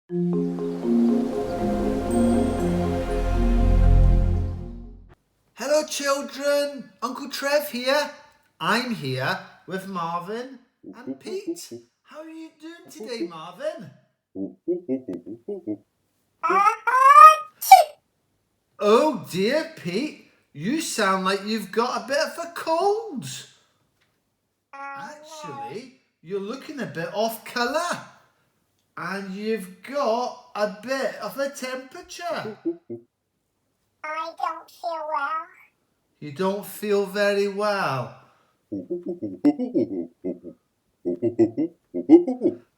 Hello children, Uncle Trev here. I'm here with Marvin and Pete. How are you doing today, Marvin? Oh dear, Pete, you sound like you've got a bit of a cold. Actually, you're looking a bit off colour and you've got a bit of a temperature. I don't feel well. You don't feel very well.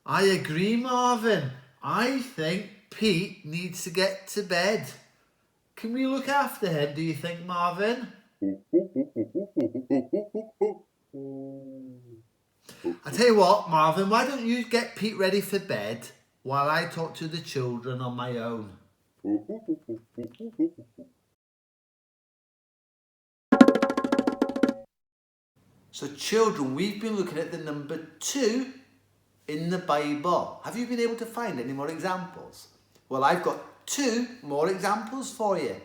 I agree, Marvin. I think Pete needs to get to bed. Can we look after him, do you think, Marvin? I tell you what, Marvin, why don't you get Pete ready for bed while I talk to the children on my own? So children, we've been looking at the number 2 in the Bible. Have you been able to find any more examples? Well, I've got 2 more examples for you.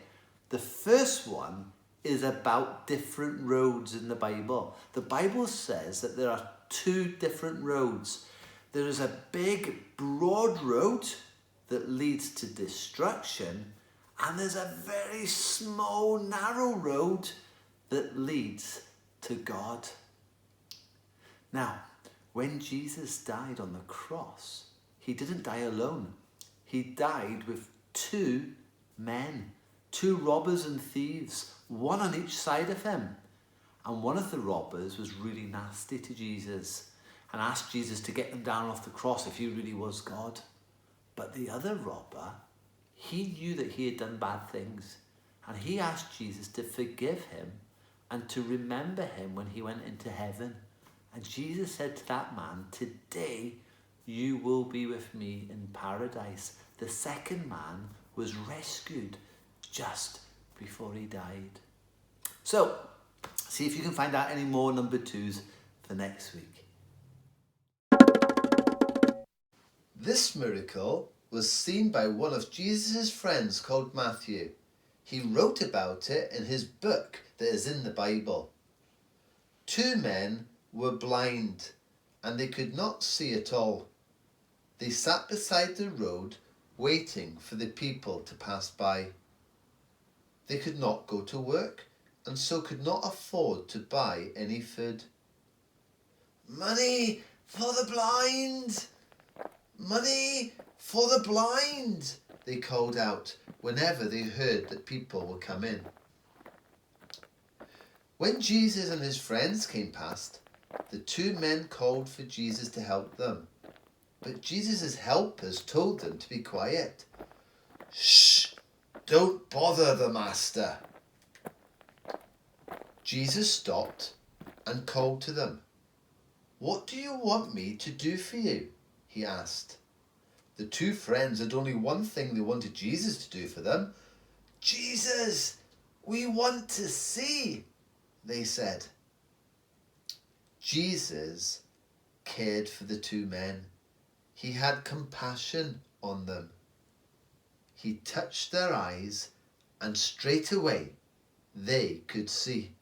The first one is about different roads in the Bible. The Bible says that there are 2 different roads. There is a big, broad road that leads to destruction, and there's a very small, narrow road that leads to God. Now, when Jesus died on the cross, he didn't die alone. He died with 2 men, 2 robbers and thieves, one on each side of him. And one of the robbers was really nasty to Jesus and asked Jesus to get them down off the cross if he really was God. But the other robber, he knew that he had done bad things, and he asked Jesus to forgive him and to remember him when he went into heaven. And Jesus said to that man, "Today you will be with me in paradise." The second man was rescued just before he died. So, see if you can find out any more number 2s for next week. This miracle was seen by one of Jesus' friends called Matthew. He wrote about it in his book that is in the Bible. 2 men were blind and they could not see at all. They sat beside the road waiting for the people to pass by. They could not go to work and so could not afford to buy any food. "Money for the blind! Money for the blind!" they called out whenever they heard that people were coming. When Jesus and his friends came past, the 2 men called for Jesus to help them. But Jesus' helpers told them to be quiet. "Shh! Don't bother the master." Jesus stopped and called to them. "What do you want me to do for you?" he asked. The 2 friends had only one thing they wanted Jesus to do for them. "Jesus, we want to see," they said. Jesus cared for the 2 men. He had compassion on them. He touched their eyes and straight away they could see.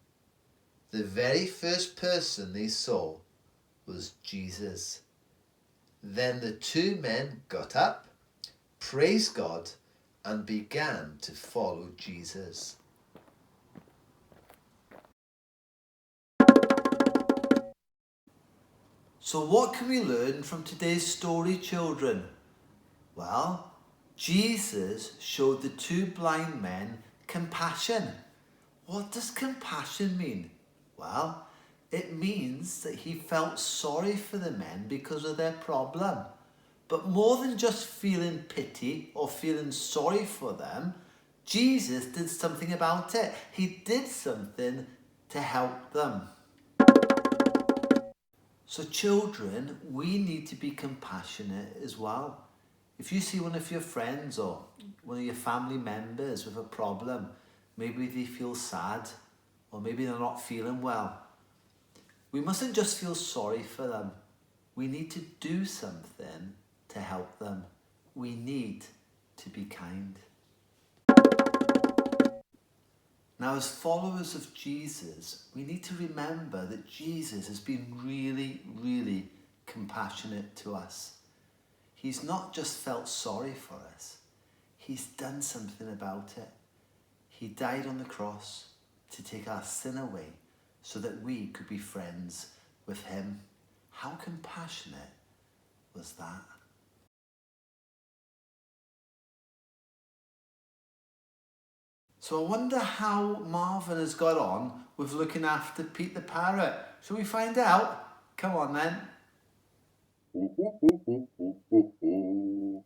The very first person they saw was Jesus. Then the 2 men got up, praised God, and began to follow Jesus. So what can we learn from today's story, children? Well, Jesus showed the 2 blind men compassion. What does compassion mean? Well, it means that he felt sorry for the men because of their problem. But more than just feeling pity or feeling sorry for them, Jesus did something about it. He did something to help them. So children, we need to be compassionate as well. If you see one of your friends or one of your family members with a problem, maybe they feel sad or maybe they're not feeling well, we mustn't just feel sorry for them. We need to do something to help them. we need to be kind. Now, as followers of Jesus, we need to remember that Jesus has been really, really compassionate to us. He's not just felt sorry for us, he's done something about it. He died on the cross to take our sin away so that we could be friends with him. How compassionate was that? So I wonder how Marvin has got on with looking after Pete the parrot. Shall we find out? Come on then. Thank you for being kind.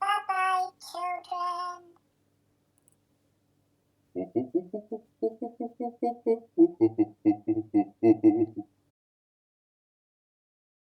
Bye-bye, children.